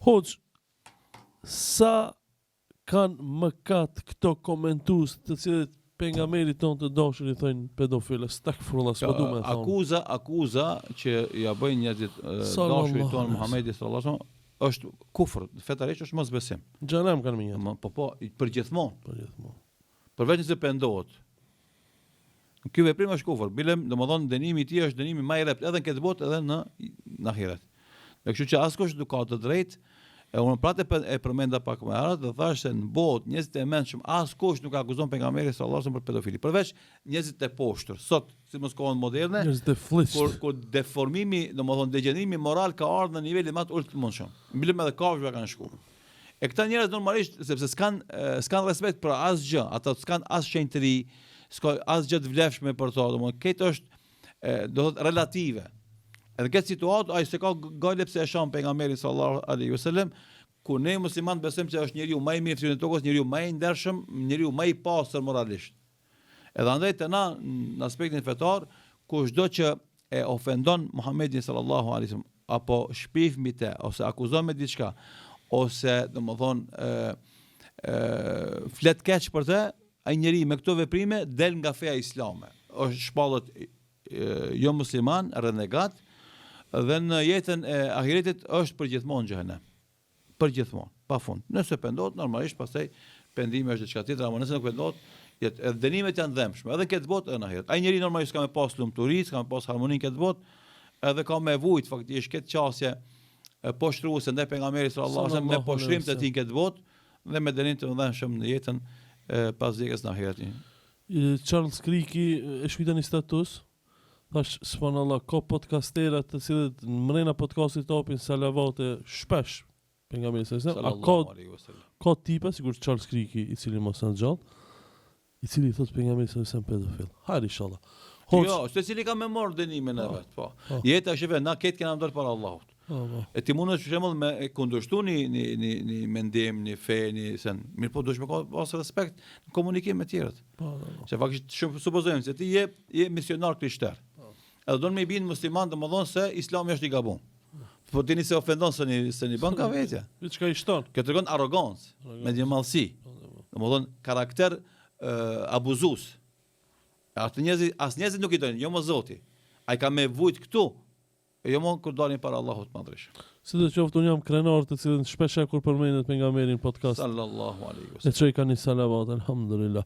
Hoxh, sa kanë mëkat këto komentues të cilët pejgamberit tonë të dashur i thonë pedofilë, stakfurullah, s'po du me thonë. Akuza që ja bëjnë njerëzit dashurit tonë Muhamedi sallallahu alaihi wasallam është kufër, fetarisht është mosbesim. Xhenem kanë më një. Po, përgjithmonë. Përveç nëse pendohet. Ky veprim është kufër. Bilem, domethënë dënimi i tij është dënimi më i rreptë edhe në këtë botë edhe në ahiret. Kështu që askush nuk ka të drejtë. Unë pratë e përmenda pak më herët dhe thash se në botë njerëzit e mençëm askush nuk akuzon pejgamberin sallallahu alajhi wasallam për pedofili. Përveç njerëzit e poshtër. Sot, si mos kohën moderne, njerëzit e fllishtë. Kur deformimi, domethënë degenerimi moral ka ardhur në nivelin më të ulët të mundshëm. Mbilëm edhe kafshëve kanë shkuar. E këta njerëz normalisht sepse s'kan respekt për asgjë, ata s'kan as shenjtëri, s'ka asgjë të vlefshme për to, domethënë këtë është do thotë relative. Edhe këtë situatë ai se ka gale pse e shon pejgamberin sallallahu alaihi wasallam, ku ne muslimanët besojmë se është njeriu më i mirë në tokës, njeriu më i ndershëm, njeriu më i pastër moralisht. Edhe andaj të na në aspektin fetar, kushdo që e ofendon Muhamedit sallallahu alaihi wasallam apo shpif mbi të ose akuzon me diçka ose domethënë flet keq për të, ai njeriu me këto veprime del nga feja islame. Është shpallët jo musliman, renegat, dhe në jetën e ahiretit është përgjithmonë xhehenem. Përgjithmonë, pafund. Nëse pendohet normalisht pastaj pendimi është diçka tjetër, ama nëse nuk pendohet, edhe dënimet janë dhëmshme, edhe në këtë botë edhe në ahiret. Ai njeriu normalisht ka me pas lumturi, ka me pas harmoni në këtë botë, edhe ka me vujt faktikisht këtë qasje poshtruese ndaj pejgamberit sallallahu alajhi wasallam me poshtrim të tij në këtë botë dhe me dënim të dhëmshëm në jetën pas vdekjes në ahiretin. Charles Kriki e shkruaj në status. Thash, subhanallah, ka podcasterat të cilët në mrena podcastit topin salavate shpesh pejgamberit sallallahu alaihi wasallam. Ka tipa sikur Charles Kriki i cili mos janë gjallë, i cili thot pejgamberi sallallahu alaihi wasallam pedofil. Hajde inshallah. Jo, se cili ka me marr dënimin e vet, po. Jeta është vetë, na këtë kena ndër para Allahut. E ti mundesh për shembull me kundërshtu një mendim, një fe, një sen. Mirë po duhet me pas respekt në komunikim me tjerët. Se faktikisht shumë supozojmë se ti je misionar krishter. Edhe do të më bin musliman domodin se Islami është i gabun. Po ti nëse ofendon se një bën ka vetja. Çka i shton? Kjo tregon arrogancë, mendjemallsi. Domodin karakter abuzues. Atë njerëzit nuk i donin, jo më Zoti. Ai ka me vujt këtu. Jo më kur dalin para Allahut madhrish. Si do qoftë unë jam krenar të cilën shpesh kur përmendet pejgamberin podcast. Sallallahu alaihi wasallam. E çoj kanë salavat, alhamdulillah.